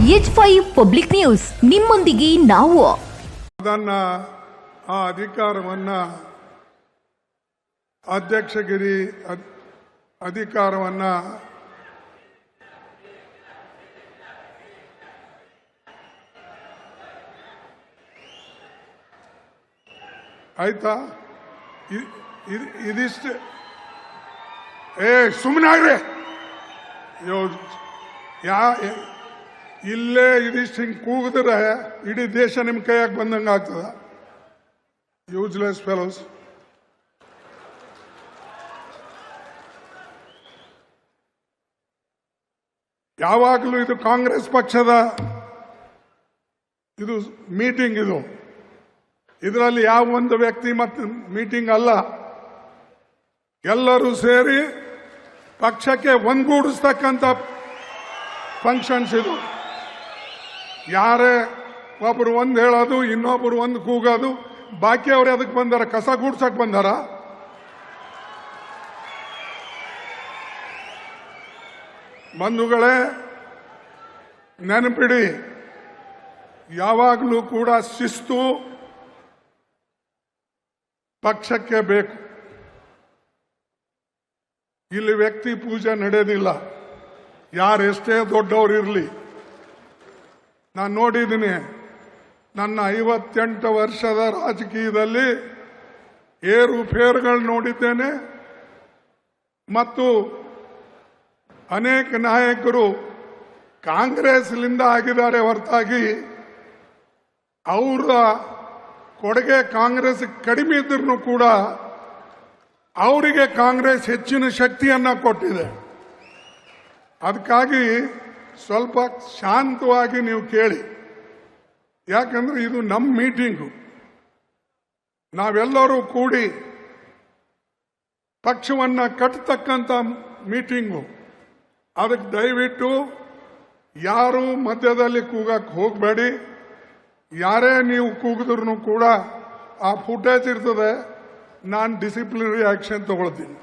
H5 public news, ನಿಮ್ಮೊಂದಿಗೆ ನಾವು. ಅದನ್ನ ಆ ಅಧಿಕಾರವನ್ನ ಅಧ್ಯಕ್ಷಗಿರಿ ಅಧಿಕಾರವನ್ನ ಆಯ್ತಾ? ಇದಿಷ್ಟು ಸುಮ್ಮನಾಗ್ರೆ ಇಲ್ಲೇ ಇದಿಷ್ಟು ಹಿಂಗೆ ಕೂಗಿದ್ರೆ ಇಡೀ ದೇಶ ನಿಮ್ಮ ಕೈಯಾಗ ಬಂದಂಗೆ ಆಗ್ತದ. Useless fellows. ಯಾವಾಗಲೂ ಇದು ಕಾಂಗ್ರೆಸ್ ಪಕ್ಷದ ಇದು ಮೀಟಿಂಗ್. ಇದರಲ್ಲಿ ಯಾವ ಒಂದು ವ್ಯಕ್ತಿ ಮತ್ತು ಮೀಟಿಂಗ್ ಅಲ್ಲ. ಎಲ್ಲರೂ ಸೇರಿ ಪಕ್ಷಕ್ಕೆ ಒಂದುಗೂಡಿಸ್ತಕ್ಕಂಥ ಫಂಕ್ಷನ್ಸ್ ಇದು. ಯಾರೇ ಒಬ್ರು ಒಂದು ಹೇಳೋದು, ಇನ್ನೊಬ್ರು ಒಂದು ಕೂಗೋದು, ಬಾಕಿ ಅವ್ರು ಅದಕ್ಕೆ ಬಂದಾರ? ಕಸ ಗೂಡ್ಸಕ್ ಬಂದಾರ? ಬಂಧುಗಳೇ, ನೆನಪಿಡಿ, ಯಾವಾಗಲೂ ಕೂಡ ಶಿಸ್ತು ಪಕ್ಷಕ್ಕೆ ಬೇಕು. ಇಲ್ಲಿ ವ್ಯಕ್ತಿ ಪೂಜೆ ನಡೆಯೋದಿಲ್ಲ. ಯಾರೆಷ್ಟೇ ದೊಡ್ಡವರು ಇರಲಿ. ನಾನು ನೋಡಿದ್ದೀನಿ, ನನ್ನ 58 ವರ್ಷದ ರಾಜಕೀಯದಲ್ಲಿ ಏರುಪೇರುಗಳು ನೋಡಿದ್ದೇನೆ. ಮತ್ತು ಅನೇಕ ನಾಯಕರು ಕಾಂಗ್ರೆಸ್ನಿಂದ ಆಗಿದ್ದಾರೆ ಹೊರತಾಗಿ ಅವರ ಕೊಡುಗೆ ಕಾಂಗ್ರೆಸ್ ಕಡಿಮೆ ಇದ್ರೂ ಕೂಡ ಅವರಿಗೆ ಕಾಂಗ್ರೆಸ್ ಹೆಚ್ಚಿನ ಶಕ್ತಿಯನ್ನ ಕೊಟ್ಟಿದೆ. ಅದಕ್ಕಾಗಿ ಸ್ವಲ್ಪ ಶಾಂತವಾಗಿ ನೀವು ಕೇಳಿ. ಯಾಕಂದ್ರೆ ಇದು ನಮ್ಮ ಮೀಟಿಂಗು. ನಾವೆಲ್ಲರೂ ಕೂಡಿ ಪಕ್ಷವನ್ನ ಕಟ್ಟತಕ್ಕಂಥ ಮೀಟಿಂಗು. ಅದಕ್ಕೆ ದಯವಿಟ್ಟು ಯಾರು ಮಧ್ಯದಲ್ಲಿ ಕೂಗಕ್ಕೆ ಹೋಗಬೇಡಿ. ಯಾರೇ ನೀವು ಕೂಗಿದ್ರು ಕೂಡ ಆ ಫುಟೇಜ್ ಇರ್ತದೆ, ನಾನು ಡಿಸಿಪ್ಲಿನರಿ ಆಕ್ಷನ್ ತಗೊಳ್ತೀನಿ.